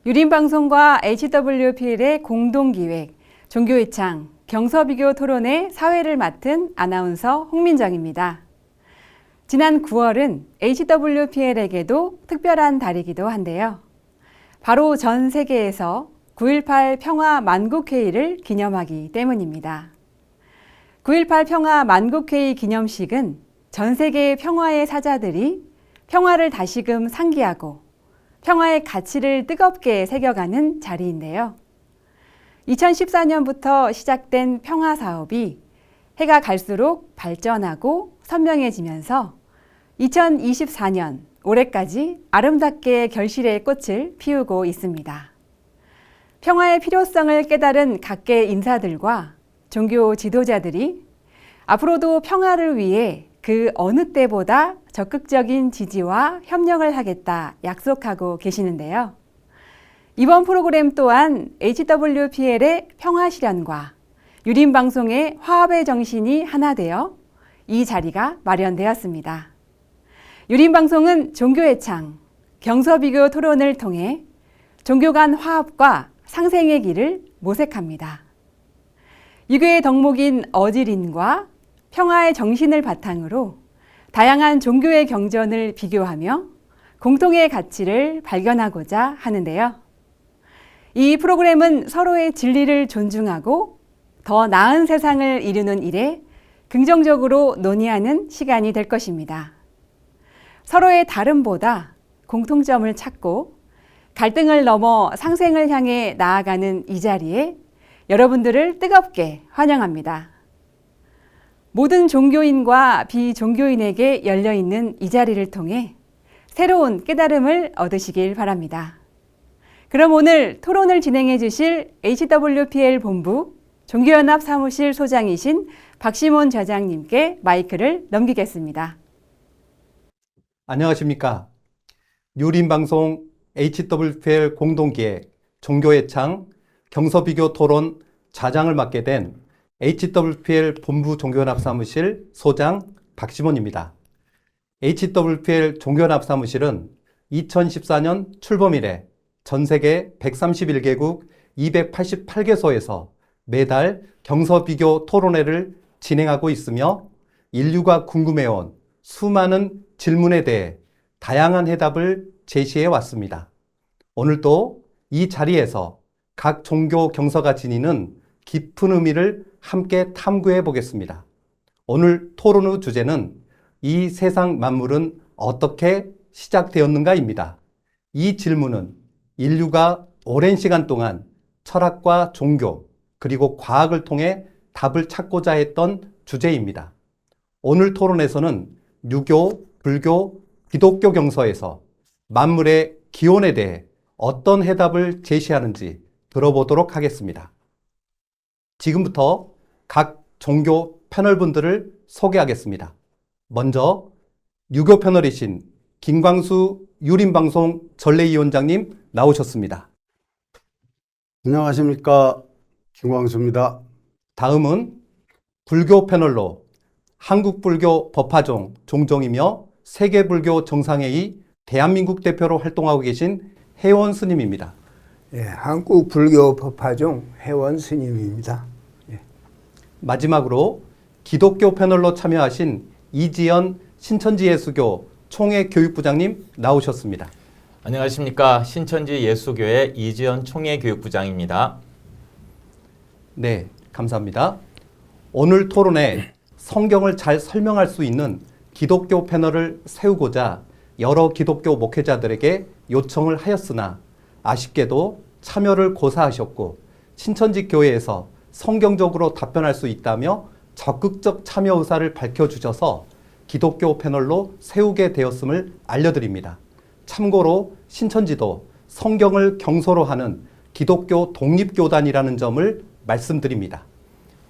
유림방송과 HWPL의 공동기획, 종교의창, 경서비교 토론의 사회를 맡은 아나운서 홍민정입니다. 지난 9월은 HWPL에게도 특별한 달이기도 한데요. 바로 전 세계에서 9.18 평화 만국회의를 기념하기 때문입니다. 9.18 평화 만국회의 기념식은 전 세계의 평화의 사자들이 평화를 다시금 상기하고 평화의 가치를 뜨겁게 새겨가는 자리인데요. 2014년부터 시작된 평화 사업이 해가 갈수록 발전하고 선명해지면서 2024년 올해까지 아름답게 결실의 꽃을 피우고 있습니다. 평화의 필요성을 깨달은 각계 인사들과 종교 지도자들이 앞으로도 평화를 위해 그 어느 때보다 적극적인 지지와 협력을 하겠다 약속하고 계시는데요. 이번 프로그램 또한 HWPL의 평화 실현과 유림방송의 화합의 정신이 하나 되어 이 자리가 마련되었습니다. 유림방송은 종교의 창, 경서비교 토론을 통해 종교 간 화합과 상생의 길을 모색합니다. 유교의 덕목인 어지린과 평화의 정신을 바탕으로 다양한 종교의 경전을 비교하며 공통의 가치를 발견하고자 하는데요. 이 프로그램은 서로의 진리를 존중하고 더 나은 세상을 이루는 일에 긍정적으로 논의하는 시간이 될 것입니다. 서로의 다름보다 공통점을 찾고 갈등을 넘어 상생을 향해 나아가는 이 자리에 여러분들을 뜨겁게 환영합니다. 모든 종교인과 비종교인에게 열려있는 이 자리를 통해 새로운 깨달음을 얻으시길 바랍니다. 그럼 오늘 토론을 진행해 주실 HWPL 본부 종교연합 사무실 소장이신 박시몬 저장님께 마이크를 넘기겠습니다. 안녕하십니까. 유림방송 HWPL 공동기획 종교의 창 경서비교 토론 자장을 맡게 된 HWPL 본부 종교연합 사무실 소장 박시몬입니다. HWPL 종교연합 사무실은 2014년 출범 이래 전 세계 131개국 288개소에서 매달 경서비교 토론회를 진행하고 있으며 인류가 궁금해온 수많은 질문에 대해 다양한 해답을 제시해 왔습니다. 오늘도 이 자리에서 각 종교 경서가 지니는 깊은 의미를 함께 탐구해 보겠습니다. 오늘 토론 후 주제는 이 세상 만물은 어떻게 시작되었는가입니다. 이 질문은 인류가 오랜 시간 동안 철학과 종교 그리고 과학을 통해 답을 찾고자 했던 주제입니다. 오늘 토론에서는 유교, 불교, 기독교 경서에서 만물의 기원에 대해 어떤 해답을 제시하는지 들어보도록 하겠습니다. 지금부터 각 종교 패널분들을 소개하겠습니다. 먼저 유교 패널이신 김광수 유림방송 전례위원장님 나오셨습니다. 안녕하십니까. 김광수입니다. 다음은 불교 패널로 한국불교 법화종 종종이며 세계불교 정상회의 대한민국 대표로 활동하고 계신 혜원 스님입니다. 예, 한국불교법화종 혜원 스님입니다. 예. 마지막으로 기독교 패널로 참여하신 이지연 신천지예수교 총회교육부장님 나오셨습니다. 안녕하십니까. 신천지 예수교회 이지연 총회교육부장입니다. 네, 감사합니다. 오늘 토론에 성경을 잘 설명할 수 있는 기독교 패널을 세우고자 여러 기독교 목회자들에게 요청을 하였으나 아쉽게도 참여를 고사하셨고 신천지 교회에서 성경적으로 답변할 수 있다며 적극적 참여 의사를 밝혀주셔서 기독교 패널로 세우게 되었음을 알려드립니다. 참고로 신천지도 성경을 경서로 하는 기독교 독립교단이라는 점을 말씀드립니다.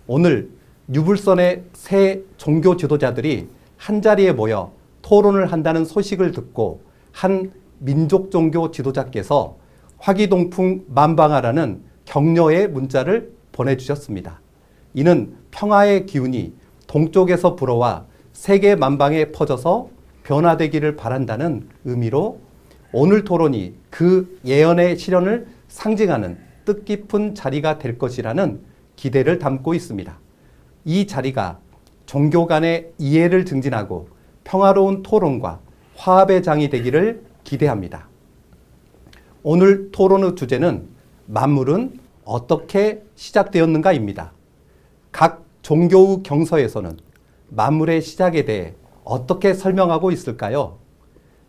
오늘 유불선의 새 종교 지도자들이 한자리에 모여 토론을 한다는 소식을 듣고 한 민족 종교 지도자께서 화기동풍 만방하라는 격려의 문자를 보내주셨습니다. 이는 평화의 기운이 동쪽에서 불어와 세계 만방에 퍼져서 변화되기를 바란다는 의미로 오늘 토론이 그 예언의 실현을 상징하는 뜻깊은 자리가 될 것이라는 기대를 담고 있습니다. 이 자리가 종교 간의 이해를 증진하고 평화로운 토론과 화합의 장이 되기를 기대합니다. 오늘 토론의 주제는 만물은 어떻게 시작되었는가입니다. 각 종교의 경서에서는 만물의 시작에 대해 어떻게 설명하고 있을까요?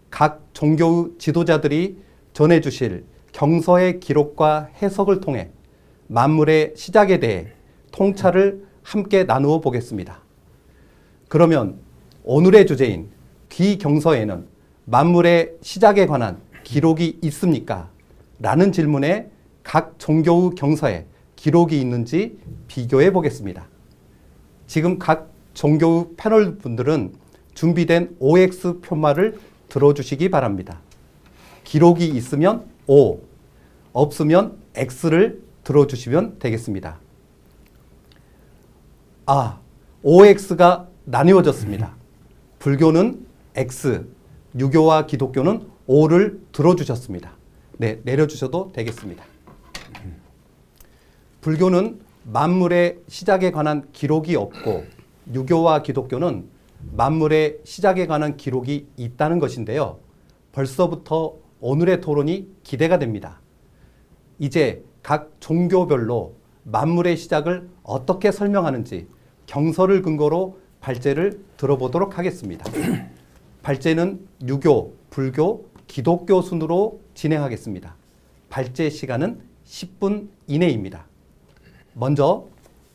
각 종교의 지도자들이 전해주실 경서의 기록과 해석을 통해 만물의 시작에 대해 통찰을 함께 나누어 보겠습니다. 그러면 오늘의 주제인 귀경서에는 만물의 시작에 관한 기록이 있습니까? 라는 질문에 각 종교의 경서에 기록이 있는지 비교해 보겠습니다. 지금 각 종교의 패널 분들은 준비된 OX 표말을 들어주시기 바랍니다. 기록이 있으면 O, 없으면 X를 들어주시면 되겠습니다. OX가 나뉘어졌습니다. 불교는 X, 유교와 기독교는 O를 들어주셨습니다. 네, 내려주셔도 되겠습니다. 불교는 만물의 시작에 관한 기록이 없고 유교와 기독교는 만물의 시작에 관한 기록이 있다는 것인데요. 벌써부터 오늘의 토론이 기대가 됩니다. 이제 각 종교별로 만물의 시작을 어떻게 설명하는지 경서를 근거로 발제를 들어보도록 하겠습니다. 발제는 유교, 불교, 기독교 순으로 진행하겠습니다. 발제 시간은 10분 이내입니다. 먼저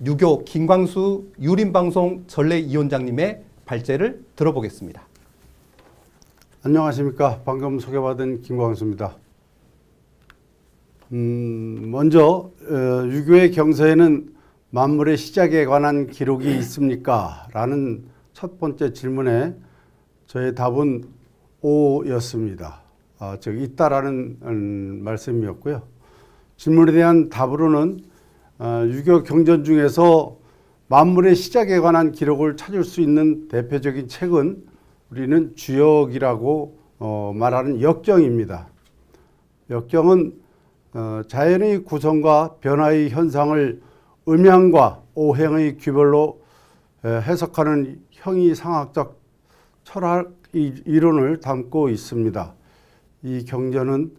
유교 김광수 유림방송 전례위원장님의 발제를 들어보겠습니다. 안녕하십니까. 방금 소개받은 김광수입니다. 먼저 유교의 경서에는 만물의 시작에 관한 기록이 있습니까? 라는 첫 번째 질문에 저의 답은 O였습니다. 즉 있다라는 말씀이었고요. 질문에 대한 답으로는 유교 경전 중에서 만물의 시작에 관한 기록을 찾을 수 있는 대표적인 책은 우리는 주역이라고 말하는 역경입니다. 역경은 자연의 구성과 변화의 현상을 음양과 오행의 규별로 해석하는 형이상학적 철학 이론을 담고 있습니다. 이 경전은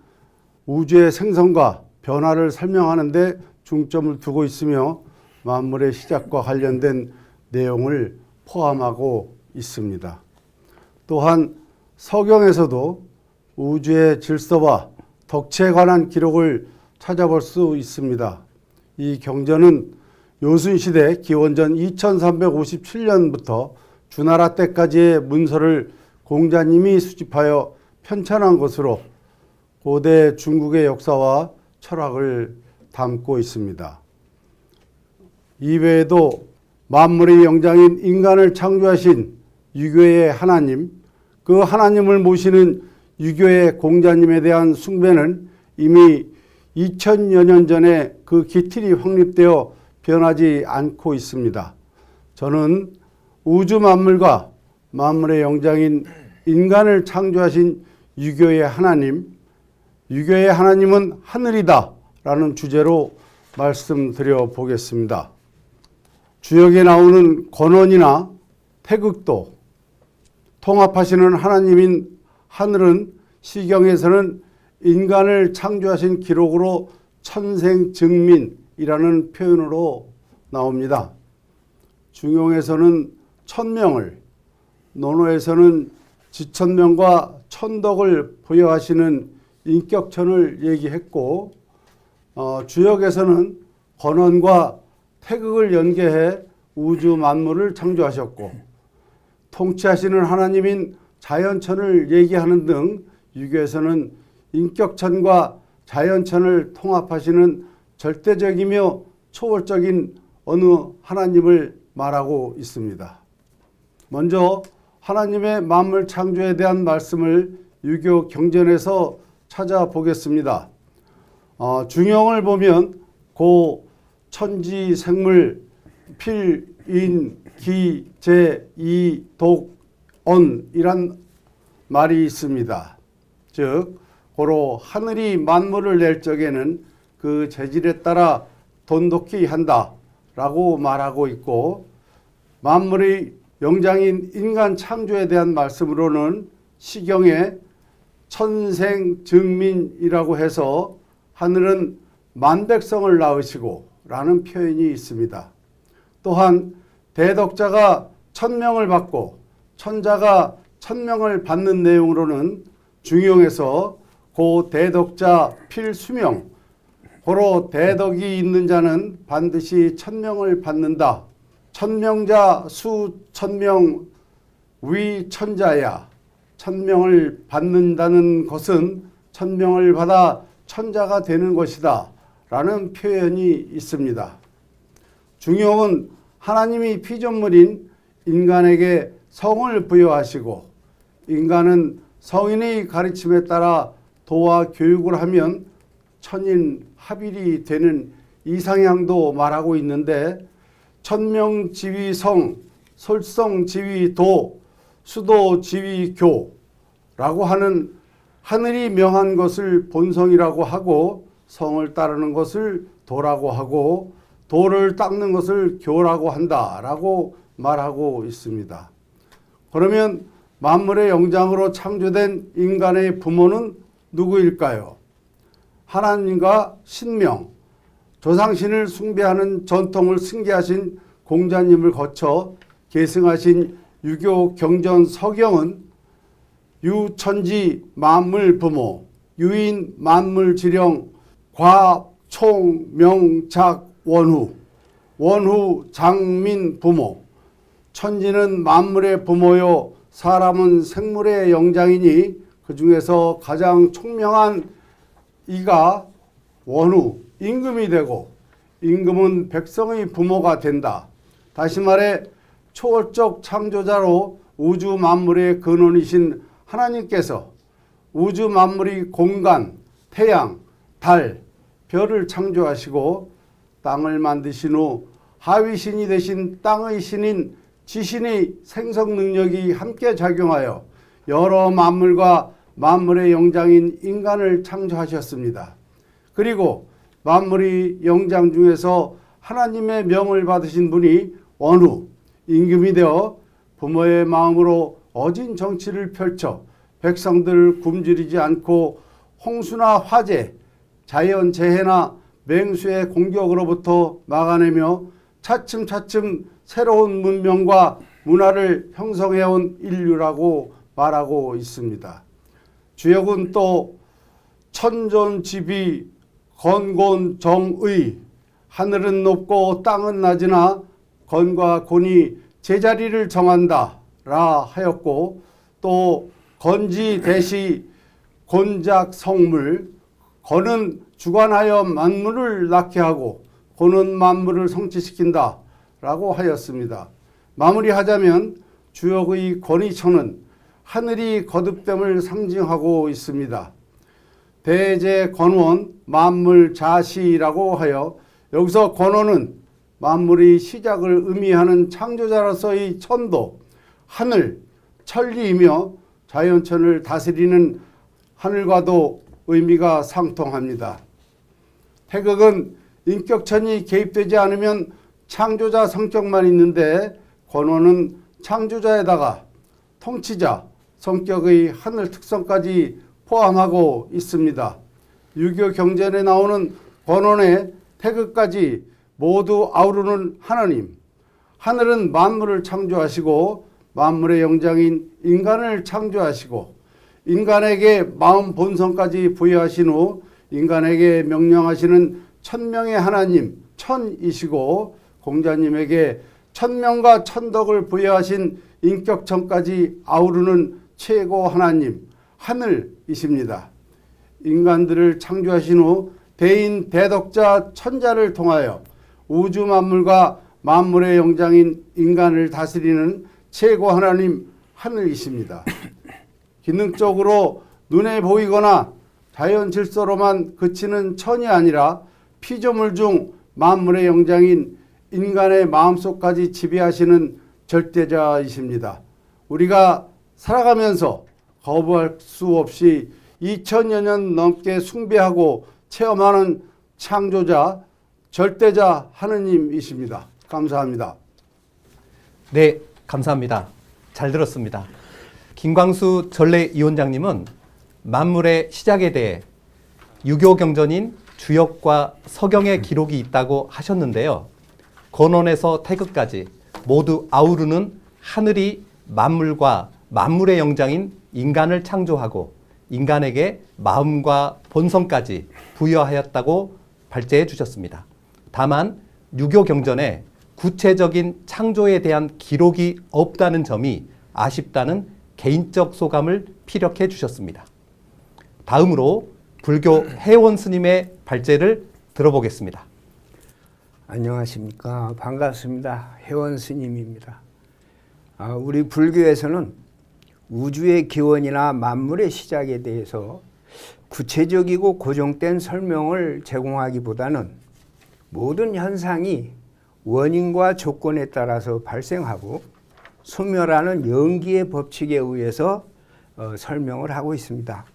우주의 생성과 변화를 설명하는 데 중점을 두고 있으며 만물의 시작과 관련된 내용을 포함하고 있습니다. 또한 서경에서도 우주의 질서와 덕체에 관한 기록을 찾아볼 수 있습니다. 이 경전은 요순시대 기원전 2357년부터 주나라 때까지의 문서를 공자님이 수집하여 편찬한 것으로 고대 중국의 역사와 철학을 담고 있습니다. 이외에도 만물의 영장인 인간을 창조하신 유교의 하나님, 그 하나님을 모시는 유교의 공자님에 대한 숭배는 이미 2000여 년 전에 그 기틀이 확립되어 변하지 않고 있습니다. 저는 우주 만물과 만물의 영장인 인간을 창조하신 유교의 하나님, 유교의 하나님은 하늘이다 라는 주제로 말씀드려 보겠습니다. 주역에 나오는 권원이나 태극도, 통합하시는 하나님인 하늘은 시경에서는 인간을 창조하신 기록으로 천생증민이라는 표현으로 나옵니다. 중용에서는 천명을, 논어에서는 지천명과 천덕을 부여하시는 인격천을 얘기했고, 주역에서는 권원과 태극을 연계해 우주 만물을 창조하셨고, 통치하시는 하나님인 자연천을 얘기하는 등 유교에서는 인격천과 자연천을 통합하시는 절대적이며 초월적인 어느 하나님을 말하고 있습니다. 먼저 하나님의 만물 창조에 대한 말씀을 유교 경전에서 찾아보겠습니다. 중용을 보면 고 천지 생물 필 인 기 제 이 독 언 이란 말이 있습니다. 즉 고로 하늘이 만물을 낼 적에는 그 재질에 따라 돈독히 한다라고 말하고 있고, 만물의 영장인 인간 창조에 대한 말씀으로는 시경에 천생증민이라고 해서 하늘은 만백성을 낳으시고 라는 표현이 있습니다. 또한 대덕자가 1000명을 받고 천자가 1000명을 받는 내용으로는 중용에서 고 대덕자 필수명, 고로 대덕이 있는 자는 반드시 1000명을 받는다. 천명자 수 1000명 위 천자야. 1000명을 받는다는 것은 1000명을 받아 천자가 되는 것이다 라는 표현이 있습니다. 중용은 하나님이 피조물인 인간에게 성을 부여하시고 인간은 성인의 가르침에 따라 도와 교육을 하면 천인합일이 되는 이상향도 말하고 있는데, 천명지위성, 솔성지위도, 수도지위교라고 하는 하늘이 명한 것을 본성이라고 하고, 성을 따르는 것을 도라고 하고, 도를 닦는 것을 교라고 한다라고 말하고 있습니다. 그러면 만물의 영장으로 창조된 인간의 부모는 누구일까요? 하나님과 신명, 조상신을 숭배하는 전통을 승계하신 공자님을 거쳐 계승하신 유교 경전 서경은 유천지 만물 부모, 유인 만물 지령, 과, 총, 명, 작, 원후, 원후 장민 부모, 천지는 만물의 부모요 사람은 생물의 영장이니 그 중에서 가장 총명한 이가 원후, 임금이 되고 임금은 백성의 부모가 된다. 다시 말해 초월적 창조자로 우주 만물의 근원이신 하나님께서 우주 만물의 공간, 태양, 달, 별을 창조하시고 땅을 만드신 후 하위신이 되신 땅의 신인 지신의 생성 능력이 함께 작용하여 여러 만물과 만물의 영장인 인간을 창조하셨습니다. 그리고 만물의 영장 중에서 하나님의 명을 받으신 분이 원후, 임금이 되어 부모의 마음으로 어진 정치를 펼쳐 백성들을 굶주리지 않고 홍수나 화재, 자연재해나 맹수의 공격으로부터 막아내며 차츰차츰 새로운 문명과 문화를 형성해온 인류라고 말하고 있습니다. 주역은 또 천존지비 건곤정의, 하늘은 높고 땅은 낮으나 건과 곤이 제자리를 정한다 라 하였고, 또 건지 대시 곤작 성물, 건은 주관하여 만물을 낳게 하고 곤은 만물을 성취시킨다 라고 하였습니다. 마무리하자면 주역의 권위천은 하늘이 거듭됨을 상징하고 있습니다. 대제권원 만물자시라고 하여 여기서 권원은 만물의 시작을 의미하는 창조자로서의 천도, 하늘, 천리이며 자연천을 다스리는 하늘과도 의미가 상통합니다. 태극은 인격천이 개입되지 않으면 창조자 성격만 있는데, 권원은 창조자에다가 통치자 성격의 하늘 특성까지 포함하고 있습니다. 유교 경전에 나오는 권원의 태극까지 모두 아우르는 하나님. 하늘은 만물을 창조하시고 만물의 영장인 인간을 창조하시고 인간에게 마음 본성까지 부여하신 후 인간에게 명령하시는 천명의 하나님, 천이시고 공자님에게 천명과 천덕을 부여하신 인격천까지 아우르는 최고 하나님, 하늘이십니다. 인간들을 창조하신 후 대인 대덕자 천자를 통하여 우주 만물과 만물의 영장인 인간을 다스리는 최고 하나님, 하늘이십니다. 기능적으로 눈에 보이거나 자연 질서로만 그치는 천이 아니라 피조물 중 만물의 영장인 인간의 마음속까지 지배하시는 절대자이십니다. 우리가 살아가면서 거부할 수 없이 2000여 년 넘게 숭배하고 체험하는 창조자, 절대자 하느님이십니다. 감사합니다. 네, 감사합니다. 잘 들었습니다. 김광수 전례위원장님은 만물의 시작에 대해 유교 경전인 주역과 서경의 기록이 있다고 하셨는데요. 권원에서 태극까지 모두 아우르는 하늘이 만물과 만물의 영장인 인간을 창조하고 인간에게 마음과 본성까지 부여하였다고 발제해 주셨습니다. 다만 유교 경전에 구체적인 창조에 대한 기록이 없다는 점이 아쉽다는 개인적 소감을 피력해 주셨습니다. 다음으로 불교 해원 스님의 발제를 들어보겠습니다. 안녕하십니까. 반갑습니다. 해원 스님입니다. 우리 불교에서는 우주의 기원이나 만물의 시작에 대해서 구체적이고 고정된 설명을 제공하기보다는 모든 현상이 원인과 조건에 따라서 발생하고 소멸하는 연기의 법칙에 의해서 설명을 하고 있습니다.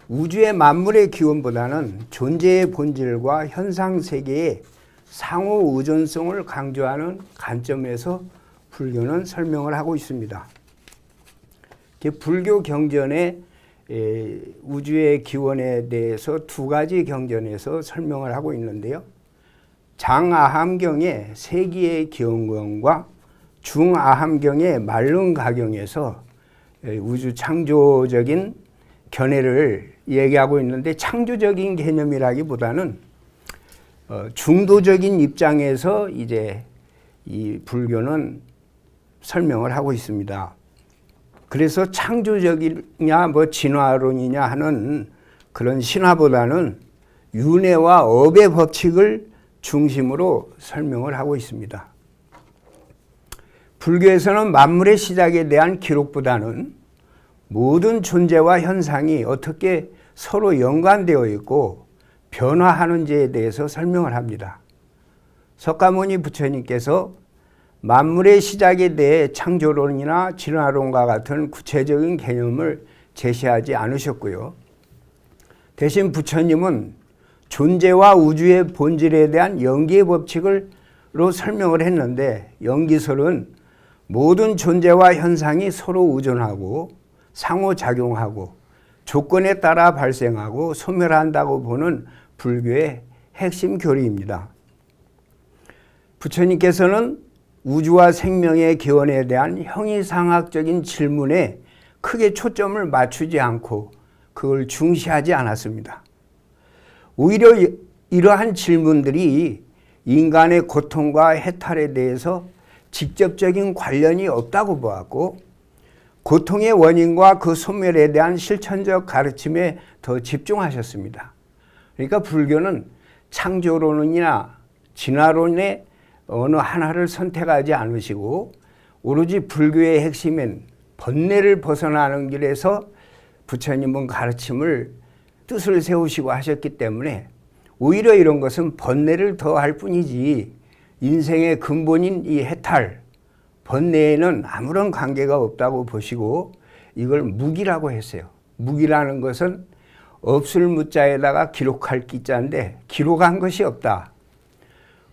우주의 만물의 기원보다는 존재의 본질과 현상 세계의 상호 의존성을 강조하는 관점에서 불교는 설명을 하고 있습니다. 불교 경전에 우주의 기원에 대해서 두 가지 경전에서 설명을 하고 있는데요. 장아함경의 세기의 기원경과 중아함경의 말릉가경에서 우주 창조적인 견해를 얘기하고 있는데, 창조적인 개념이라기보다는 중도적인 입장에서 이제 이 불교는 설명을 하고 있습니다. 그래서 창조적이냐 진화론이냐 하는 그런 신화보다는 윤회와 업의 법칙을 중심으로 설명을 하고 있습니다. 불교에서는 만물의 시작에 대한 기록보다는 모든 존재와 현상이 어떻게 서로 연관되어 있고 변화하는지에 대해서 설명을 합니다. 석가모니 부처님께서 만물의 시작에 대해 창조론이나 진화론과 같은 구체적인 개념을 제시하지 않으셨고요. 대신 부처님은 존재와 우주의 본질에 대한 연기의 법칙으로 설명을 했는데, 연기설은 모든 존재와 현상이 서로 의존하고 상호작용하고 조건에 따라 발생하고 소멸한다고 보는 불교의 핵심 교리입니다. 부처님께서는 우주와 생명의 기원에 대한 형이상학적인 질문에 크게 초점을 맞추지 않고 그걸 중시하지 않았습니다. 오히려 이러한 질문들이 인간의 고통과 해탈에 대해서 직접적인 관련이 없다고 보았고, 고통의 원인과 그 소멸에 대한 실천적 가르침에 더 집중하셨습니다. 그러니까 불교는 창조론이나 진화론의 어느 하나를 선택하지 않으시고 오로지 불교의 핵심인 번뇌를 벗어나는 길에서 부처님은 가르침을 뜻을 세우시고 하셨기 때문에 오히려 이런 것은 번뇌를 더할 뿐이지 인생의 근본인 이 해탈, 번뇌에는 아무런 관계가 없다고 보시고 이걸 무기라고 했어요. 무기라는 것은 없을 무자에다가 기록할 기자인데 기록한 것이 없다.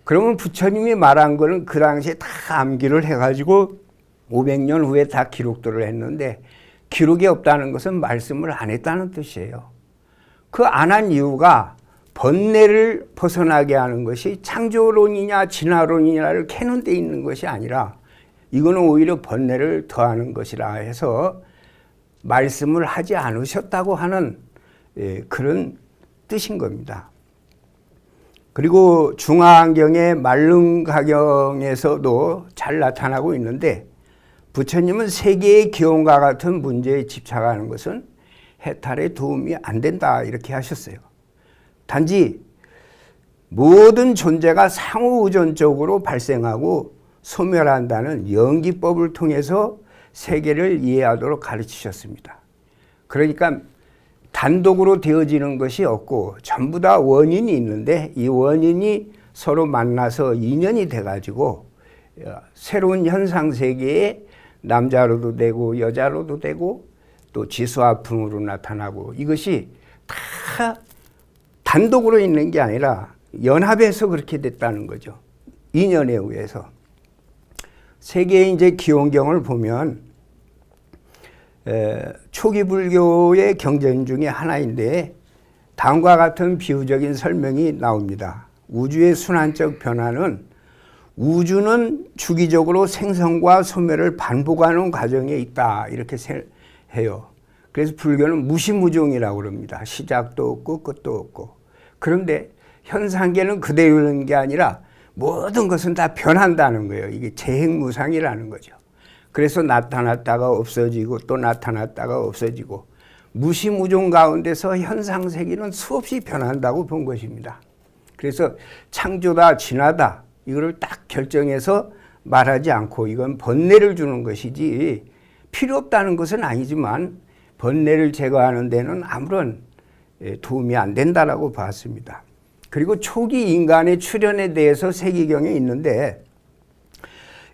그러면 부처님이 말한 거는 그 당시에 다 암기를 해가지고 500년 후에 다 기록들을 했는데, 기록이 없다는 것은 말씀을 안 했다는 뜻이에요. 그 안 한 이유가 번뇌를 벗어나게 하는 것이 창조론이냐 진화론이냐를 캐는 데 있는 것이 아니라 이거는 오히려 번뇌를 더하는 것이라 해서 말씀을 하지 않으셨다고 하는 그런 뜻인 겁니다. 그리고 중화안경의 말릉가경에서도 잘 나타나고 있는데, 부처님은 세계의 기원과 같은 문제에 집착하는 것은 해탈에 도움이 안 된다 이렇게 하셨어요. 단지 모든 존재가 상호의존적으로 발생하고 소멸한다는 연기법을 통해서 세계를 이해하도록 가르치셨습니다. 그러니까 단독으로 되어지는 것이 없고 전부 다 원인이 있는데, 이 원인이 서로 만나서 인연이 돼가지고 새로운 현상 세계에 남자로도 되고 여자로도 되고 또 지수화풍으로 나타나고 이것이 다 단독으로 있는 게 아니라 연합해서 그렇게 됐다는 거죠. 인연에 의해서. 세계의 이제 기원경을 보면 초기 불교의 경전 중에 하나인데 다음과 같은 비유적인 설명이 나옵니다. 우주의 순환적 변화는 우주는 주기적으로 생성과 소멸을 반복하는 과정에 있다 이렇게 해요. 그래서 불교는 무시무종이라고 그럽니다. 시작도 없고 끝도 없고. 그런데 현상계는 그대로 있는 게 아니라 모든 것은 다 변한다는 거예요. 이게 재행무상이라는 거죠. 그래서 나타났다가 없어지고 또 나타났다가 없어지고 무시무종 가운데서 현상세계는 수없이 변한다고 본 것입니다. 그래서 창조다 진화다 이거를 딱 결정해서 말하지 않고 이건 번뇌를 주는 것이지 필요 없다는 것은 아니지만 번뇌를 제거하는 데는 아무런 도움이 안 된다라고 봤습니다. 그리고 초기 인간의 출현에 대해서 세기경에 있는데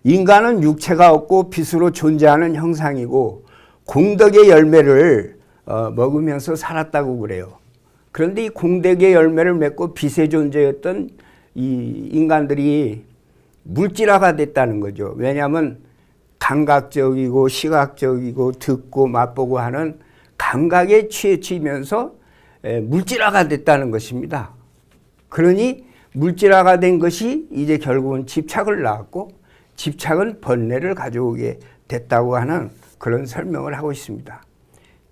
인간은 육체가 없고 빛으로 존재하는 형상이고 공덕의 열매를 먹으면서 살았다고 그래요. 그런데 이 공덕의 열매를 맺고 빛의 존재였던 이 인간들이 물질화가 됐다는 거죠. 왜냐하면 감각적이고 시각적이고 듣고 맛보고 하는 감각에 취해지면서 물질화가 됐다는 것입니다. 그러니 물질화가 된 것이 이제 결국은 집착을 낳았고 집착은 번뇌를 가져오게 됐다고 하는 그런 설명을 하고 있습니다.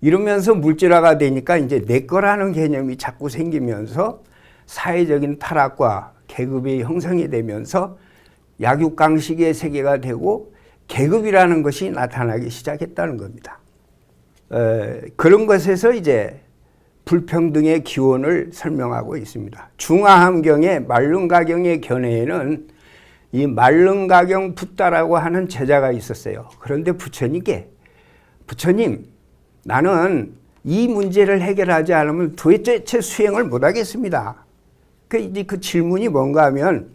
이러면서 물질화가 되니까 이제 내 거라는 개념이 자꾸 생기면서 사회적인 타락과 계급이 형성이 되면서 약육강식의 세계가 되고 계급이라는 것이 나타나기 시작했다는 겁니다. 그런 것에서 이제 불평등의 기원을 설명하고 있습니다. 중화함경의 말릉가경의 견해에는 이 말릉가경 붓다라고 하는 제자가 있었어요. 그런데 부처님께 부처님 나는 이 문제를 해결하지 않으면 도대체 수행을 못하겠습니다. 그 질문이 뭔가 하면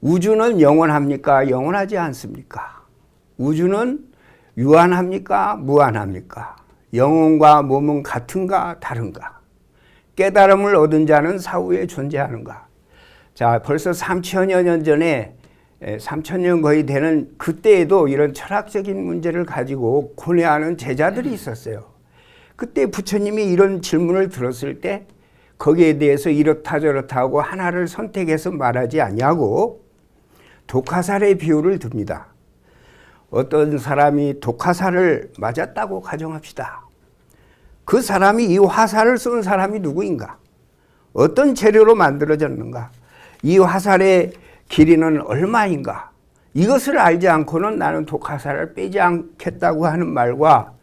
우주는 영원합니까? 영원하지 않습니까? 우주는 유한합니까? 무한합니까? 영혼과 몸은 같은가 다른가? 깨달음을 얻은 자는 사후에 존재하는가? 자, 벌써 3천여 년 전에 3천년 거의 되는 그때에도 이런 철학적인 문제를 가지고 고뇌하는 제자들이 있었어요. 그때 부처님이 이런 질문을 들었을 때 거기에 대해서 이렇다 저렇다 하고 하나를 선택해서 말하지 않냐고 독화살의 비유를 듭니다. 어떤 사람이 독화살을 맞았다고 가정합시다. 그 사람이 이 화살을 쏜 사람이 누구인가? 어떤 재료로 만들어졌는가? 이 화살의 길이는 얼마인가? 이것을 알지 않고는 나는 독화살을 빼지 않겠다고 하는 말과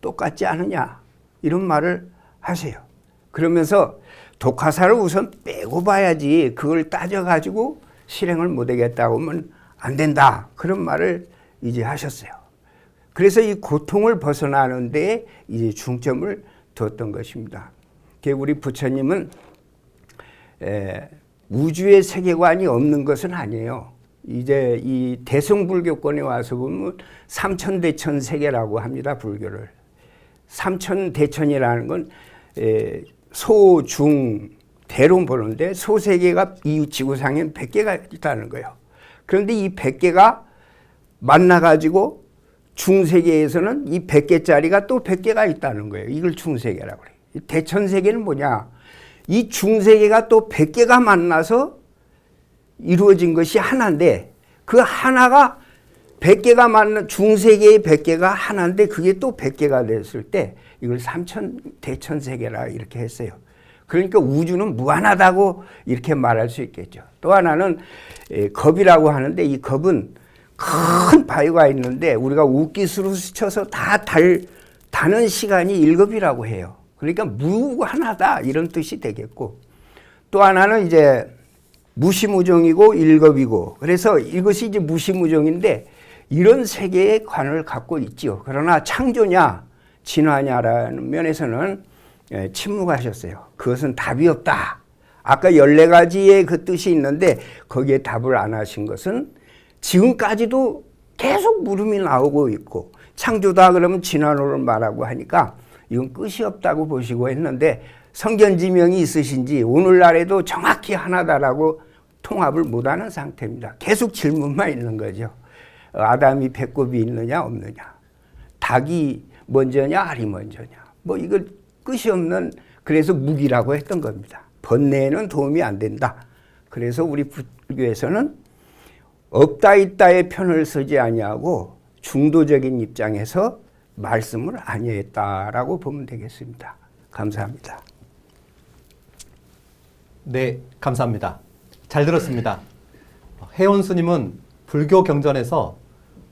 똑같지 않느냐? 이런 말을 하세요. 그러면서 독화살을 우선 빼고 봐야지 그걸 따져가지고 실행을 못하겠다고 하면 안 된다. 그런 말을 이제 하셨어요. 그래서 이 고통을 벗어나는 데 이제 중점을 뒀던 것입니다. 우리 부처님은 우주의 세계관이 없는 것은 아니에요. 이제 이 대승불교권에 와서 보면 삼천대천 세계라고 합니다. 불교를. 삼천대천이라는 건 소, 중, 대로 보는데 소세계가 이 지구상엔 100개가 있다는 거예요. 그런데 이 100개가 만나가지고 중세계에서는 이 100개짜리가 또 100개가 있다는 거예요. 이걸 중세계라고 그래요. 대천세계는 뭐냐? 이 중세계가 또 100개가 만나서 이루어진 것이 하나인데 그 하나가 100개가 만나 중세계의 100개가 하나인데 그게 또 100개가 됐을 때 이걸 삼천대천세계라 이렇게 했어요. 그러니까 우주는 무한하다고 이렇게 말할 수 있겠죠. 또 하나는 겁이라고 하는데 이 겁은 큰 바위가 있는데 우리가 우기수로 스쳐서 다 다는 시간이 1급이라고 해요. 그러니까 무한하다 이런 뜻이 되겠고 또 하나는 이제 무시무종이고 1급이고 그래서 이것이 이제 무시무종인데 이런 세계의 관을 갖고 있지요. 그러나 창조냐 진화냐라는 면에서는 침묵하셨어요. 그것은 답이 없다. 아까 14가지의 그 뜻이 있는데 거기에 답을 안 하신 것은 지금까지도 계속 물음이 나오고 있고 창조다 그러면 진화론을 말하고 하니까 이건 끝이 없다고 보시고 했는데 성견지명이 있으신지 오늘날에도 정확히 하나다라고 통합을 못하는 상태입니다. 계속 질문만 있는 거죠. 아담이 배꼽이 있느냐 없느냐, 닭이 먼저냐 알이 먼저냐, 뭐 이걸 끝이 없는, 그래서 무기라고 했던 겁니다. 번뇌에는 도움이 안 된다. 그래서 우리 불교에서는 없다 있다의 편을 서지 아니하고 중도적인 입장에서 말씀을 아니했다라고 보면 되겠습니다. 감사합니다. 네, 감사합니다. 잘 들었습니다. 혜원 스님은 불교 경전에서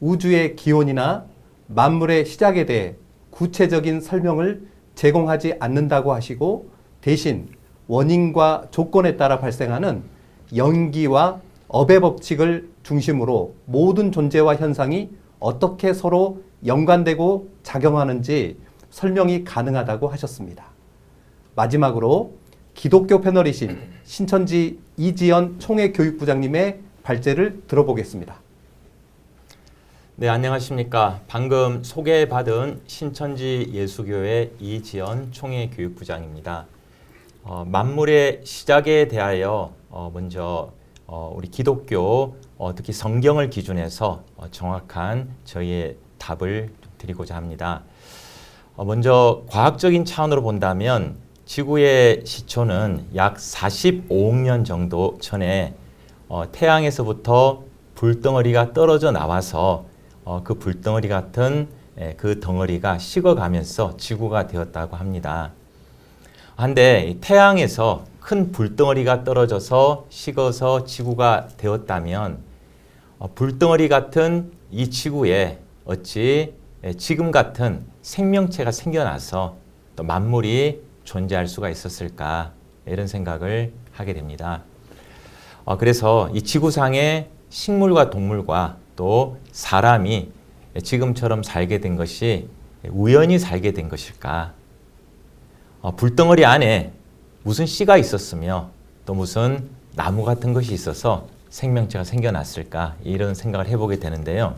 우주의 기원이나 만물의 시작에 대해 구체적인 설명을 제공하지 않는다고 하시고 대신 원인과 조건에 따라 발생하는 연기와 업의 법칙을 중심으로 모든 존재와 현상이 어떻게 서로 연관되고 작용하는지 설명이 가능하다고 하셨습니다. 마지막으로 기독교 패널이신 신천지 이지연 총회교육부장님의 발제를 들어보겠습니다. 네, 안녕하십니까. 방금 소개받은 신천지 예수교회 이지연 총회교육부장입니다. 만물의 시작에 대하여 먼저 우리 기독교 특히 성경을 기준해서 정확한 저희의 답을 드리고자 합니다. 먼저 과학적인 차원으로 본다면 지구의 시초는 약 45억 년 정도 전에 태양에서부터 불덩어리가 떨어져 나와서 그 불덩어리 같은 그 덩어리가 식어가면서 지구가 되었다고 합니다. 한데 태양에서 큰 불덩어리가 떨어져서 식어서 지구가 되었다면 불덩어리 같은 이 지구에 어찌 지금 같은 생명체가 생겨나서 또 만물이 존재할 수가 있었을까, 이런 생각을 하게 됩니다. 그래서 이 지구상의 식물과 동물과 또 사람이 지금처럼 살게 된 것이 우연히 살게 된 것일까? 불덩어리 안에 무슨 씨가 있었으며 또 무슨 나무 같은 것이 있어서 생명체가 생겨났을까, 이런 생각을 해보게 되는데요.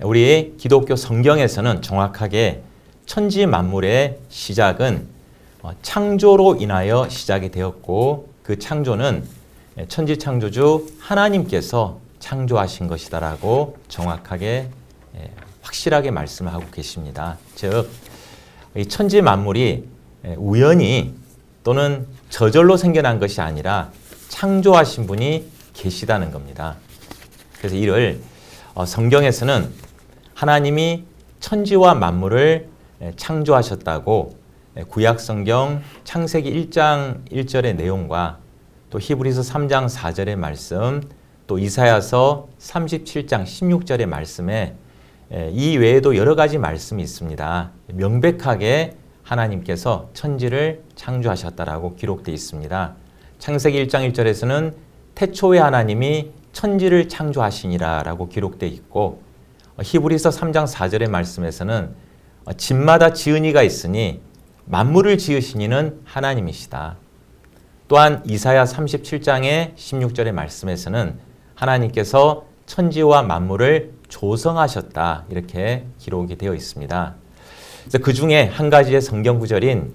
우리 기독교 성경에서는 정확하게 천지 만물의 시작은 창조로 인하여 시작이 되었고, 그 창조는 천지 창조주 하나님께서 창조하신 것이다라고 정확하게 확실하게 말씀을 하고 계십니다. 즉, 이 천지 만물이 우연히 또는 저절로 생겨난 것이 아니라 창조하신 분이 계시다는 겁니다. 그래서 이를 성경에서는 하나님이 천지와 만물을 창조하셨다고 구약 성경 창세기 1장 1절의 내용과 또 히브리서 3장 4절의 말씀, 또 이사야서 37장 16절의 말씀에 이 외에도 여러 가지 말씀이 있습니다. 명백하게 하나님께서 천지를 창조하셨다라고 기록되어 있습니다. 창세기 1장 1절에서는 태초에 하나님이 천지를 창조하시니라 라고 기록되어 있고, 히브리서 3장 4절의 말씀에서는 집마다 지은 이가 있으니 만물을 지으신 이는 하나님이시다. 또한 이사야 37장의 16절의 말씀에서는 하나님께서 천지와 만물을 조성하셨다, 이렇게 기록이 되어 있습니다. 그 중에 한 가지의 성경 구절인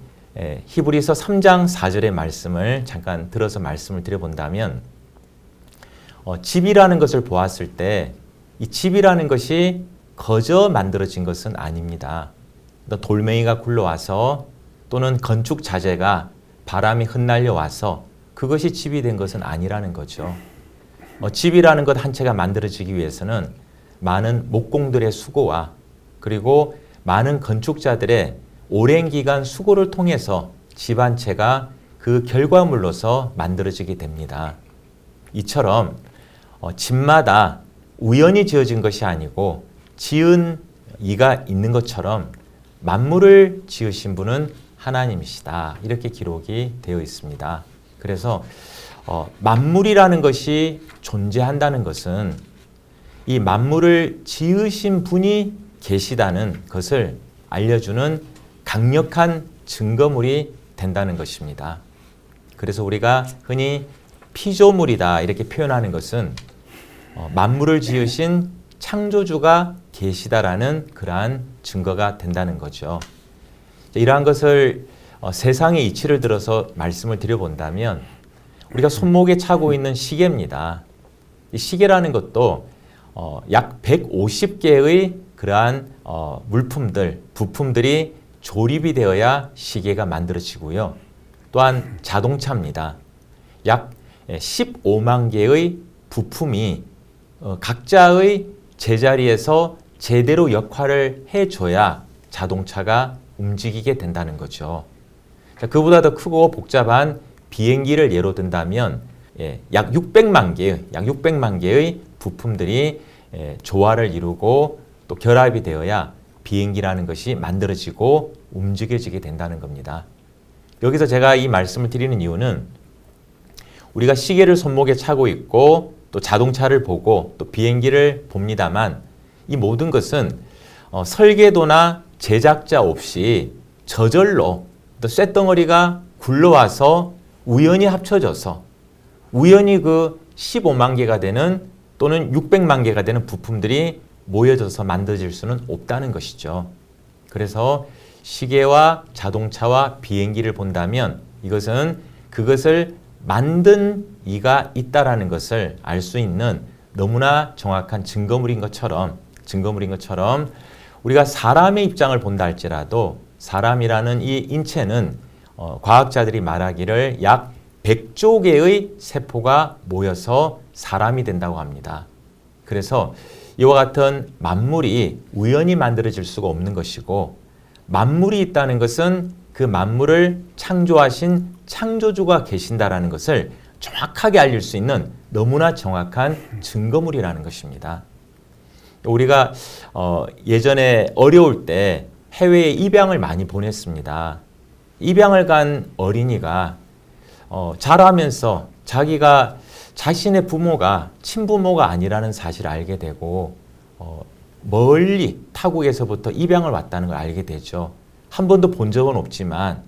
히브리서 3장 4절의 말씀을 잠깐 들어서 말씀을 드려본다면, 집이라는 것을 보았을 때 이 집이라는 것이 거저 만들어진 것은 아닙니다. 돌멩이가 굴러와서 또는 건축 자재가 바람이 흩날려 와서 그것이 집이 된 것은 아니라는 거죠. 집이라는 것 한 채가 만들어지기 위해서는 많은 목공들의 수고와 그리고 많은 건축자들의 오랜 기간 수고를 통해서 집 한 채가 그 결과물로서 만들어지게 됩니다. 이처럼 집마다 우연히 지어진 것이 아니고 지은 이가 있는 것처럼 만물을 지으신 분은 하나님이시다, 이렇게 기록이 되어 있습니다. 그래서 만물이라는 것이 존재한다는 것은 이 만물을 지으신 분이 계시다는 것을 알려주는 강력한 증거물이 된다는 것입니다. 그래서 우리가 흔히 피조물이다 이렇게 표현하는 것은 만물을 지으신 창조주가 계시다라는 그러한 증거가 된다는 거죠. 이러한 것을 세상의 이치를 들어서 말씀을 드려본다면 우리가 손목에 차고 있는 시계입니다. 이 시계라는 것도 약 150개의 그러한 물품들, 부품들이 조립이 되어야 시계가 만들어지고요. 또한 자동차입니다. 약 15만 개의 부품이 각자의 제자리에서 제대로 역할을 해줘야 자동차가 움직이게 된다는 거죠. 자, 그보다 더 크고 복잡한 비행기를 예로 든다면 약 600만 개의 부품들이 조화를 이루고 또 결합이 되어야 비행기라는 것이 만들어지고 움직여지게 된다는 겁니다. 여기서 제가 이 말씀을 드리는 이유는 우리가 시계를 손목에 차고 있고 또 자동차를 보고 또 비행기를 봅니다만 이 모든 것은 설계도나 제작자 없이 저절로 또 쇳덩어리가 굴러와서 우연히 합쳐져서 우연히 그 15만 개가 되는 또는 600만 개가 되는 부품들이 모여져서 만들어질 수는 없다는 것이죠. 그래서 시계와 자동차와 비행기를 본다면 이것은 그것을 만든 이가 있다라는 것을 알 수 있는 너무나 정확한 증거물인 것처럼 우리가 사람의 입장을 본다 할지라도 사람이라는 이 인체는 과학자들이 말하기를 약 100조 개의 세포가 모여서 사람이 된다고 합니다. 그래서 이와 같은 만물이 우연히 만들어질 수가 없는 것이고 만물이 있다는 것은 그 만물을 창조하신 창조주가 계신다라는 것을 정확하게 알릴 수 있는 너무나 정확한 증거물이라는 것입니다. 우리가 예전에 어려울 때 해외에 입양을 많이 보냈습니다. 입양을 간 어린이가 자라면서 자기가 자신의 부모가 친부모가 아니라는 사실을 알게 되고 멀리 타국에서부터 입양을 왔다는 걸 알게 되죠. 한 번도 본 적은 없지만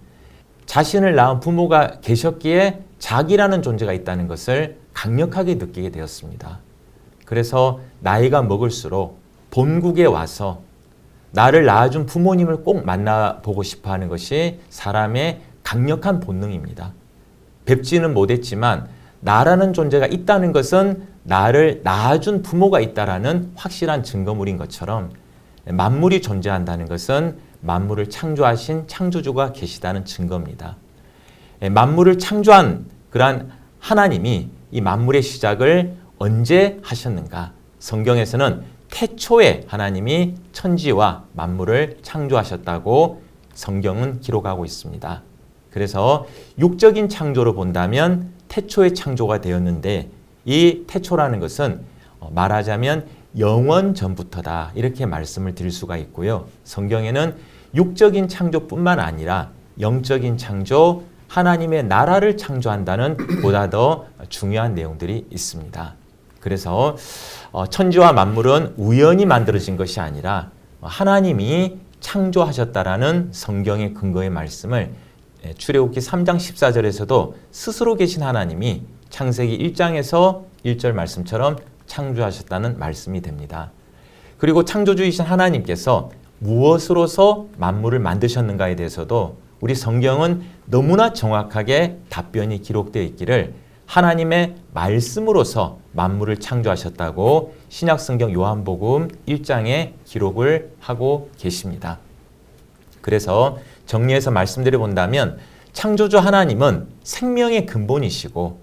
자신을 낳은 부모가 계셨기에 자기라는 존재가 있다는 것을 강력하게 느끼게 되었습니다. 그래서 나이가 먹을수록 본국에 와서 나를 낳아준 부모님을 꼭 만나보고 싶어 하는 것이 사람의 강력한 본능입니다. 뵙지는 못했지만 나라는 존재가 있다는 것은 나를 낳아준 부모가 있다라는 확실한 증거물인 것처럼 만물이 존재한다는 것은 만물을 창조하신 창조주가 계시다는 증거입니다. 만물을 창조한 그러한 하나님이 이 만물의 시작을 언제 하셨는가? 성경에서는 태초에 하나님이 천지와 만물을 창조하셨다고 성경은 기록하고 있습니다. 그래서 육적인 창조로 본다면 태초의 창조가 되었는데 이 태초라는 것은 말하자면 영원 전부터다 이렇게 말씀을 드릴 수가 있고요. 성경에는 육적인 창조뿐만 아니라 영적인 창조, 하나님의 나라를 창조한다는 보다 더 중요한 내용들이 있습니다. 그래서 천지와 만물은 우연히 만들어진 것이 아니라 하나님이 창조하셨다라는 성경의 근거의 말씀을 출애굽기 3장 14절에서도 스스로 계신 하나님이 창세기 1장에서 1절 말씀처럼 창조하셨다는 말씀이 됩니다. 그리고 창조주이신 하나님께서 무엇으로서 만물을 만드셨는가에 대해서도 우리 성경은 너무나 정확하게 답변이 기록되어 있기를 하나님의 말씀으로서 만물을 창조하셨다고 신약성경 요한복음 1장에 기록을 하고 계십니다. 그래서 정리해서 말씀드려 본다면 창조주 하나님은 생명의 근본이시고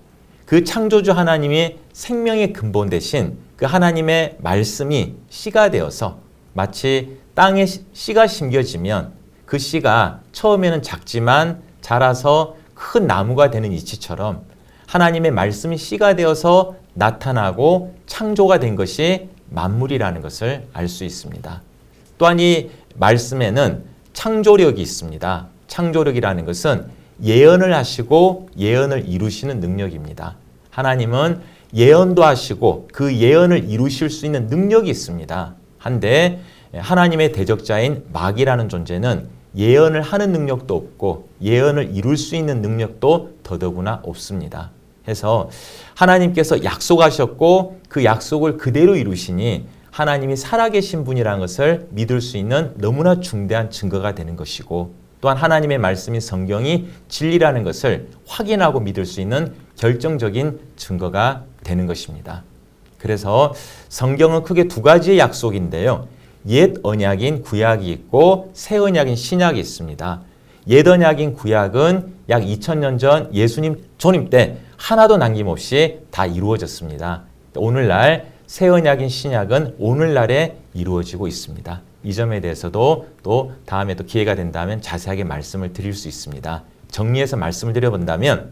그 창조주 하나님의 생명의 근본 대신 그 하나님의 말씀이 씨가 되어서 마치 땅에 씨가 심겨지면 그 씨가 처음에는 작지만 자라서 큰 나무가 되는 이치처럼 하나님의 말씀이 씨가 되어서 나타나고 창조가 된 것이 만물이라는 것을 알 수 있습니다. 또한 이 말씀에는 창조력이 있습니다. 창조력이라는 것은 예언을 하시고 예언을 이루시는 능력입니다. 하나님은 예언도 하시고 그 예언을 이루실 수 있는 능력이 있습니다. 한데 하나님의 대적자인 마귀라는 존재는 예언을 하는 능력도 없고 예언을 이룰 수 있는 능력도 더더구나 없습니다. 해서 하나님께서 약속하셨고 그 약속을 그대로 이루시니 하나님이 살아계신 분이라는 것을 믿을 수 있는 너무나 중대한 증거가 되는 것이고, 또한 하나님의 말씀인 성경이 진리라는 것을 확인하고 믿을 수 있는 결정적인 증거가 되는 것입니다. 그래서 성경은 크게 두 가지의 약속인데요. 옛 언약인 구약이 있고 새 언약인 신약이 있습니다. 옛 언약인 구약은 약 2000년 전 예수님 조림 때 하나도 남김없이 다 이루어졌습니다. 오늘날 새 언약인 신약은 오늘날에 이루어지고 있습니다. 이 점에 대해서도 또 다음에 또 기회가 된다면 자세하게 말씀을 드릴 수 있습니다. 정리해서 말씀을 드려본다면,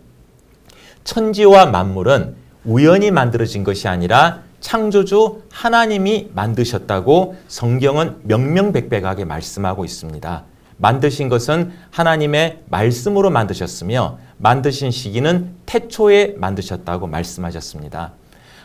천지와 만물은 우연히 만들어진 것이 아니라 창조주 하나님이 만드셨다고 성경은 명명백백하게 말씀하고 있습니다. 만드신 것은 하나님의 말씀으로 만드셨으며 만드신 시기는 태초에 만드셨다고 말씀하셨습니다.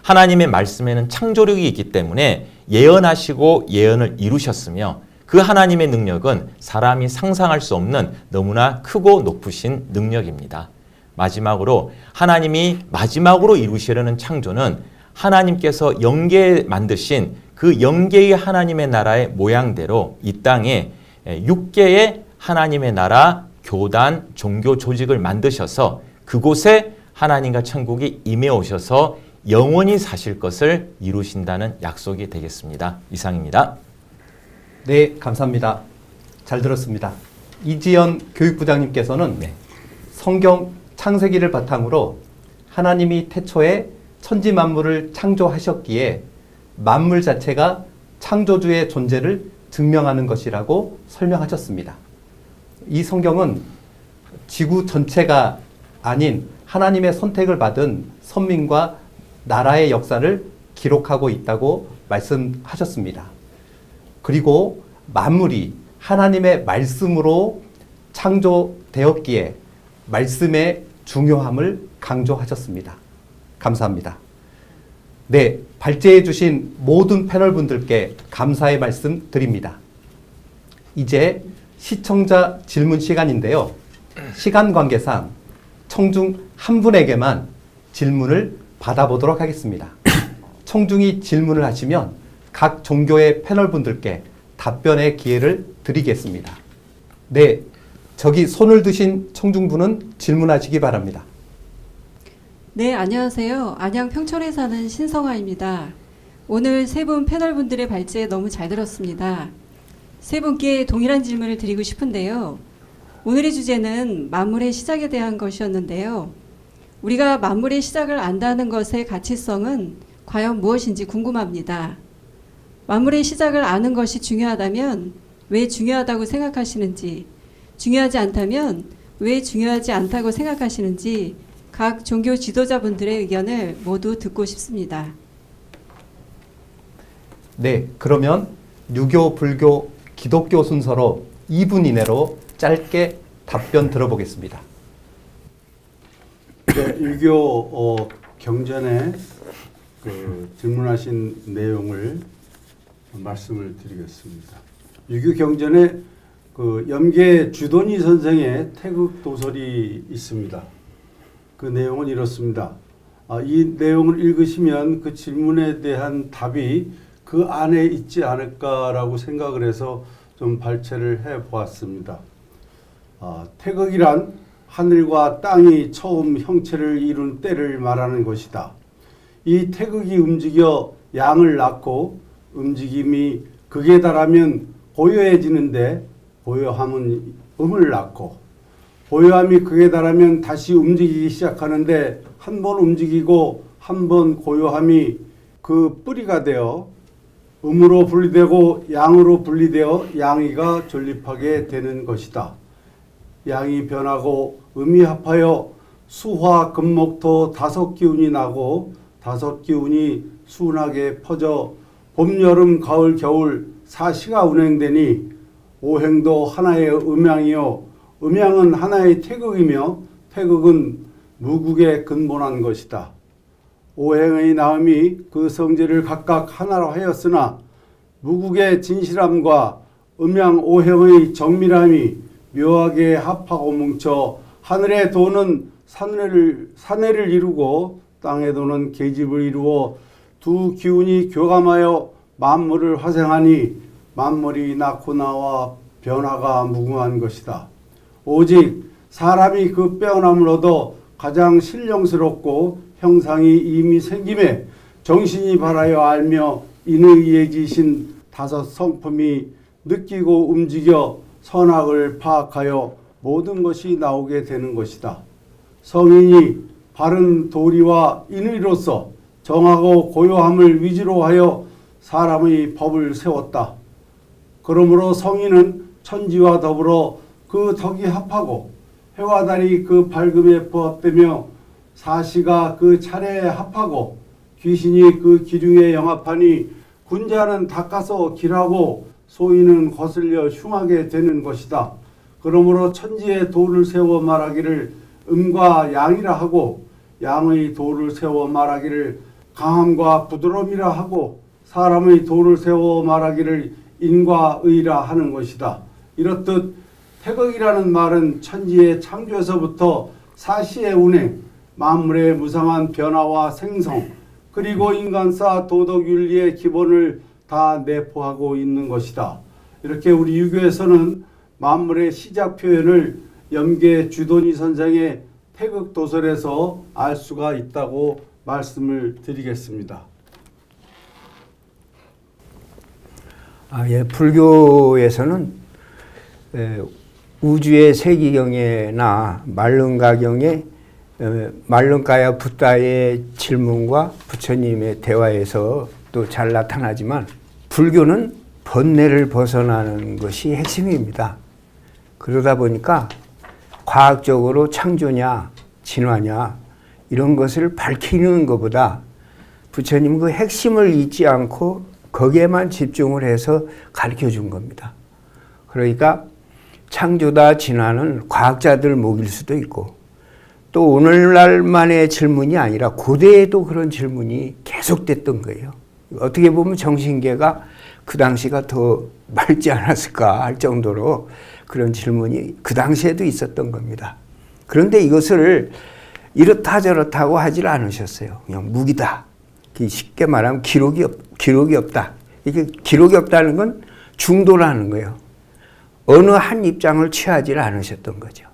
하나님의 말씀에는 창조력이 있기 때문에 예언하시고 예언을 이루셨으며, 그 하나님의 능력은 사람이 상상할 수 없는 너무나 크고 높으신 능력입니다. 마지막으로 하나님이 마지막으로 이루시려는 창조는 하나님께서 영계에 만드신 그 영계의 하나님의 나라의 모양대로 이 땅에 6개의 하나님의 나라, 교단, 종교 조직을 만드셔서 그곳에 하나님과 천국이 임해 오셔서 영원히 사실 것을 이루신다는 약속이 되겠습니다. 이상입니다. 네, 감사합니다. 잘 들었습니다. 이지연 교육부장님께서는 성경 창세기를 바탕으로 하나님이 태초에 천지 만물을 창조하셨기에 만물 자체가 창조주의 존재를 증명하는 것이라고 설명하셨습니다. 이 성경은 지구 전체가 아닌 하나님의 선택을 받은 선민과 나라의 역사를 기록하고 있다고 말씀하셨습니다. 그리고 만물이 하나님의 말씀으로 창조되었기에 말씀의 중요함을 강조하셨습니다. 감사합니다. 네, 발제해 주신 모든 패널 분들께 감사의 말씀 드립니다. 이제 시청자 질문 시간인데요. 시간 관계상 청중 한 분에게만 질문을 받아보도록 하겠습니다. 청중이 질문을 하시면 각 종교의 패널 분들께 답변의 기회를 드리겠습니다. 네, 저기 손을 드신 청중분은 질문하시기 바랍니다. 네, 안녕하세요. 안양 평촌에 사는 신성아입니다. 오늘 세 분 패널분들의 발제 너무 잘 들었습니다. 세 분께 동일한 질문을 드리고 싶은데요. 오늘의 주제는 만물의 시작에 대한 것이었는데요. 우리가 만물의 시작을 안다는 것의 가치성은 과연 무엇인지 궁금합니다. 만물의 시작을 아는 것이 중요하다면 왜 중요하다고 생각하시는지, 중요하지 않다면 왜 중요하지 않다고 생각하시는지 각 종교 지도자분들의 의견을 모두 듣고 싶습니다. 네, 그러면 유교, 불교, 기독교 순서로 2분 이내로 짧게 답변 들어보겠습니다. 네, 유교 경전에 질문하신 내용을 말씀을 드리겠습니다. 유교 경전에 염계 주도니 선생의 태극 도설이 있습니다. 그 내용은 이렇습니다. 이 내용을 읽으시면 그 질문에 대한 답이 그 안에 있지 않을까라고 생각을 해서 좀 발췌를 해보았습니다. 태극이란 하늘과 땅이 처음 형체를 이룬 때를 말하는 것이다. 이 태극이 움직여 양을 낳고 움직임이 극에 달하면 고요해지는데 고요함은 음을 낳고 고요함이 극에 달하면 다시 움직이기 시작하는데 한 번 움직이고 한 번 고요함이 그 뿌리가 되어 음으로 분리되고 양으로 분리되어 양이가 존립하게 되는 것이다. 양이 변하고 음이 합하여 수화 금목토 5기운이 나고 5기운이 순하게 퍼져 봄, 여름, 가을, 겨울 4시가 운행되니 오행도 하나의 음양이요 음양은 하나의 태극이며 태극은 무국에 근본한 것이다. 오행의 나음이 그 성질을 각각 하나로 하였으나 무국의 진실함과 음양 오행의 정밀함이 묘하게 합하고 뭉쳐 하늘에 도는 산해를 이루고 땅에 도는 계집을 이루어 두 기운이 교감하여 만물을 화생하니 만물이 낳고 나와 변화가 무궁한 것이다. 오직 사람이 그 빼어남을 얻어 가장 신령스럽고 형상이 이미 생김에 정신이 바라여 알며 인의 예지신 다섯 성품이 느끼고 움직여 선악을 파악하여 모든 것이 나오게 되는 것이다. 성인이 바른 도리와 인의로서 정하고 고요함을 위주로 하여 사람의 법을 세웠다. 그러므로 성인은 천지와 더불어 그 덕이 합하고 해와 달이 그 밝음에 부합되며 사시가 그 차례에 합하고 귀신이 그 기륭에 영합하니 군자는 닦아서 길하고 소인은 거슬려 흉하게 되는 것이다. 그러므로 천지의 도를 세워 말하기를 음과 양이라 하고 양의 도를 세워 말하기를 강함과 부드러움이라 하고 사람의 도를 세워 말하기를 인과 의라 하는 것이다. 이렇듯 태극이라는 말은 천지의 창조에서부터 사시의 운행, 만물의 무상한 변화와 생성, 그리고 인간사 도덕윤리의 기본을 다 내포하고 있는 것이다. 이렇게 우리 유교에서는 만물의 시작 표현을 염계 주도니 선생의 태극도설에서 알 수가 있다고 말씀을 드리겠습니다. 불교에서는 우주의 세기경에나 말른가경에 말른가야 붓다의 질문과 부처님의 대화에서 또 잘 나타나지만 불교는 번뇌를 벗어나는 것이 핵심입니다. 그러다 보니까 과학적으로 창조냐 진화냐 이런 것을 밝히는 것보다 부처님 그 핵심을 잊지 않고 거기에만 집중을 해서 가르쳐 준 겁니다. 그러니까 창조다 진화는 과학자들 목일 수도 있고 또 오늘날만의 질문이 아니라 고대에도 그런 질문이 계속됐던 거예요. 어떻게 보면 정신계가 그 당시가 더 맑지 않았을까 할 정도로 그런 질문이 그 당시에도 있었던 겁니다. 그런데 이것을 이렇다 저렇다고 하질 않으셨어요. 그냥 무기다. 쉽게 말하면 기록이 없다. 이게 기록이 없다는 건 중도라는 거예요. 어느 한 입장을 취하지 않으셨던 거죠.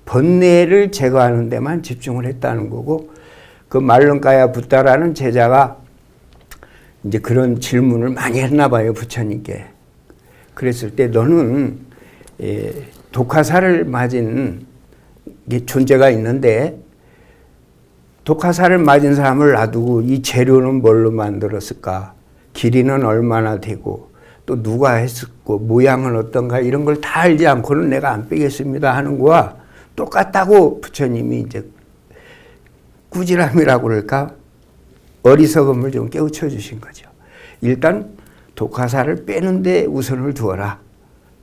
번뇌를 제거하는 데만 집중을 했다는 거고 그 말른가야 붓다라는 제자가 이제 그런 질문을 많이 했나 봐요, 부처님께. 그랬을 때 너는 독화살을 맞은 존재가 있는데 독화살을 맞은 사람을 놔두고 이 재료는 뭘로 만들었을까? 길이는 얼마나 되고 또 누가 했었고 모양은 어떤가 이런 걸 다 알지 않고는 내가 안 빼겠습니다 하는 거와 똑같다고 부처님이 이제 꾸지람이라고 그럴까? 어리석음을 좀 깨우쳐 주신 거죠. 일단 독화살을 빼는데 우선을 두어라.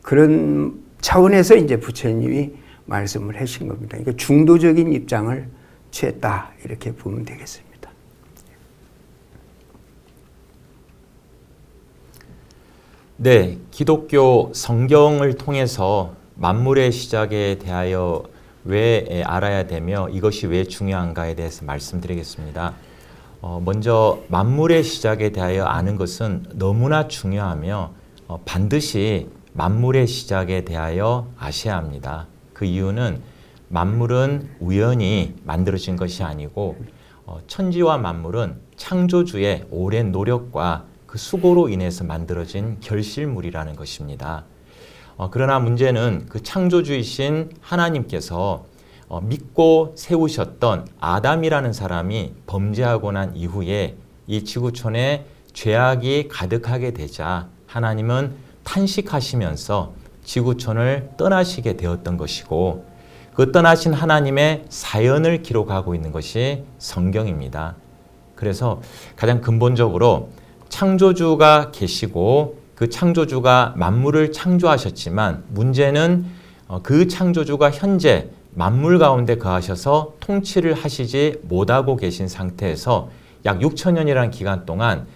그런 차원에서 이제 부처님이 말씀을 하신 겁니다. 그러니까 중도적인 입장을 취했다 이렇게 보면 되겠습니다. 네, 기독교 성경을 통해서 만물의 시작에 대하여 왜 알아야 되며 이것이 왜 중요한가에 대해서 말씀드리겠습니다. 먼저 만물의 시작에 대하여 아는 것은 너무나 중요하며 반드시 만물의 시작에 대하여 아셔야 합니다. 그 이유는 만물은 우연히 만들어진 것이 아니고 천지와 만물은 창조주의 오랜 노력과 그 수고로 인해서 만들어진 결실물이라는 것입니다. 그러나 문제는 그 창조주이신 하나님께서 믿고 세우셨던 아담이라는 사람이 범죄하고 난 이후에 이 지구촌에 죄악이 가득하게 되자 하나님은 탄식하시면서 지구촌을 떠나시게 되었던 것이고 그 떠나신 하나님의 사연을 기록하고 있는 것이 성경입니다. 그래서 가장 근본적으로 창조주가 계시고 그 창조주가 만물을 창조하셨지만 문제는 그 창조주가 현재 만물 가운데 거하셔서 통치를 하시지 못하고 계신 상태에서 약 6천년이라는 기간 동안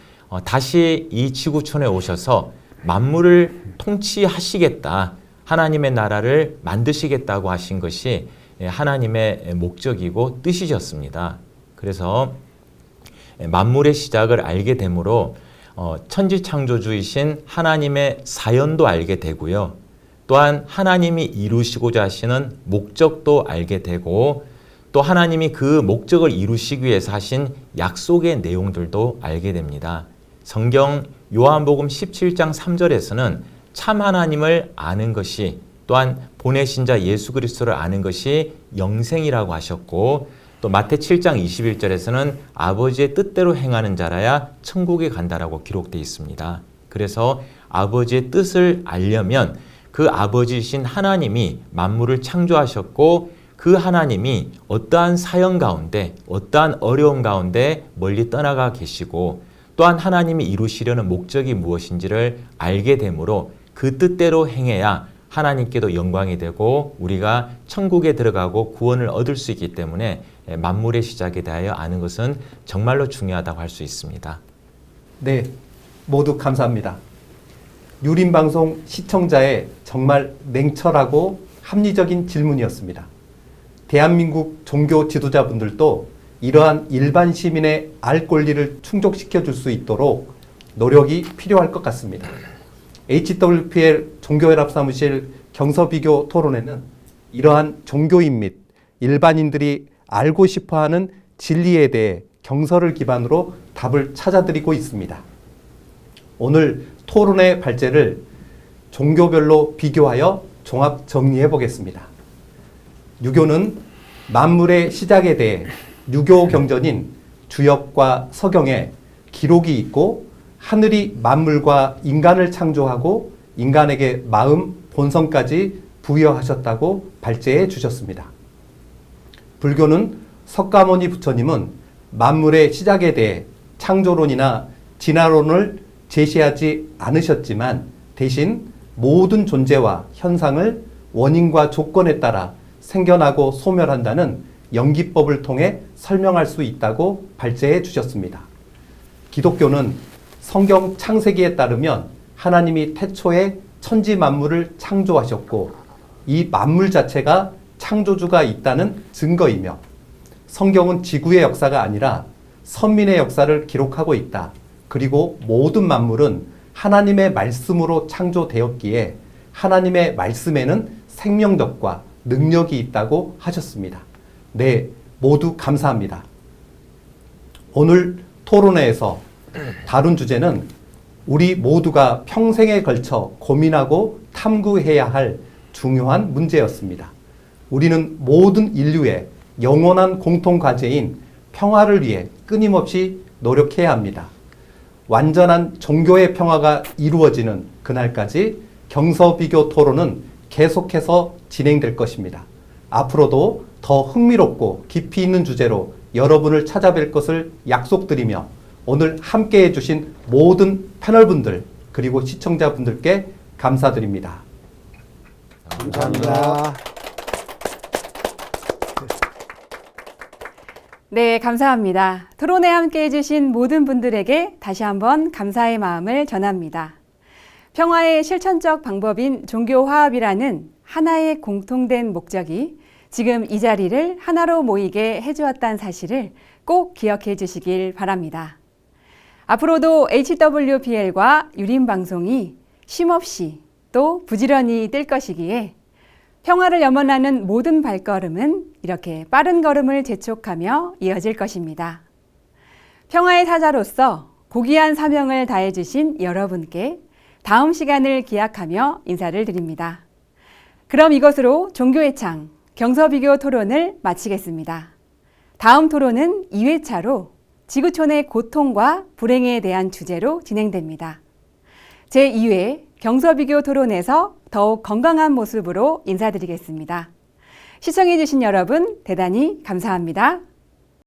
다시 이 지구촌에 오셔서 만물을 통치하시겠다. 하나님의 나라를 만드시겠다고 하신 것이 하나님의 목적이고 뜻이셨습니다. 그래서 만물의 시작을 알게 되므로 천지창조주이신 하나님의 사연도 알게 되고요. 또한 하나님이 이루시고자 하시는 목적도 알게 되고 또 하나님이 그 목적을 이루시기 위해서 하신 약속의 내용들도 알게 됩니다. 성경 요한복음 17장 3절에서는 참 하나님을 아는 것이 또한 보내신 자 예수 그리스도를 아는 것이 영생이라고 하셨고 또 마태 7장 21절에서는 아버지의 뜻대로 행하는 자라야 천국에 간다라고 기록되어 있습니다. 그래서 아버지의 뜻을 알려면 그 아버지이신 하나님이 만물을 창조하셨고 그 하나님이 어떠한 사연 가운데 어떠한 어려움 가운데 멀리 떠나가 계시고 또한 하나님이 이루시려는 목적이 무엇인지를 알게 되므로 그 뜻대로 행해야 하나님께도 영광이 되고 우리가 천국에 들어가고 구원을 얻을 수 있기 때문에 만물의 시작에 대하여 아는 것은 정말로 중요하다고 할 수 있습니다. 네, 모두 감사합니다. 유림방송 시청자의 정말 냉철하고 합리적인 질문이었습니다. 대한민국 종교 지도자분들도 이러한 일반 시민의 알 권리를 충족시켜 줄 수 있도록 노력이 필요할 것 같습니다. HWPL 종교연합사무실 경서비교 토론회는 이러한 종교인 및 일반인들이 알고 싶어하는 진리에 대해 경서를 기반으로 답을 찾아드리고 있습니다. 오늘 토론회 발제를 종교별로 비교하여 종합 정리해 보겠습니다. 유교는 만물의 시작에 대해 유교 경전인 주역과 서경에 기록이 있고 하늘이 만물과 인간을 창조하고 인간에게 마음, 본성까지 부여하셨다고 발제해 주셨습니다. 불교는 석가모니 부처님은 만물의 시작에 대해 창조론이나 진화론을 제시하지 않으셨지만 대신 모든 존재와 현상을 원인과 조건에 따라 생겨나고 소멸한다는 연기법을 통해 설명할 수 있다고 발제해 주셨습니다. 기독교는 성경 창세기에 따르면 하나님이 태초에 천지 만물을 창조하셨고 이 만물 자체가 창조주가 있다는 증거이며 성경은 지구의 역사가 아니라 선민의 역사를 기록하고 있다. 그리고 모든 만물은 하나님의 말씀으로 창조되었기에 하나님의 말씀에는 생명력과 능력이 있다고 하셨습니다. 네, 모두 감사합니다. 오늘 토론회에서 다룬 주제는 우리 모두가 평생에 걸쳐 고민하고 탐구해야 할 중요한 문제였습니다. 우리는 모든 인류의 영원한 공통 과제인 평화를 위해 끊임없이 노력해야 합니다. 완전한 종교의 평화가 이루어지는 그날까지 경서비교 토론은 계속해서 진행될 것입니다. 앞으로도 더 흥미롭고 깊이 있는 주제로 여러분을 찾아뵐 것을 약속드리며 오늘 함께 해주신 모든 패널분들 그리고 시청자분들께 감사드립니다. 감사합니다. 네, 감사합니다. 토론에 함께 해주신 모든 분들에게 다시 한번 감사의 마음을 전합니다. 평화의 실천적 방법인 종교화합이라는 하나의 공통된 목적이 지금 이 자리를 하나로 모이게 해주었다는 사실을 꼭 기억해 주시길 바랍니다. 앞으로도 HWPL과 유림방송이 쉼없이 또 부지런히 뛸 것이기에 평화를 염원하는 모든 발걸음은 이렇게 빠른 걸음을 재촉하며 이어질 것입니다. 평화의 사자로서 고귀한 사명을 다해주신 여러분께 다음 시간을 기약하며 인사를 드립니다. 그럼 이것으로 종교의 창 경서비교 토론을 마치겠습니다. 다음 토론은 2회차로 지구촌의 고통과 불행에 대한 주제로 진행됩니다. 제2회 경서비교 토론에서 더욱 건강한 모습으로 인사드리겠습니다. 시청해주신 여러분 대단히 감사합니다.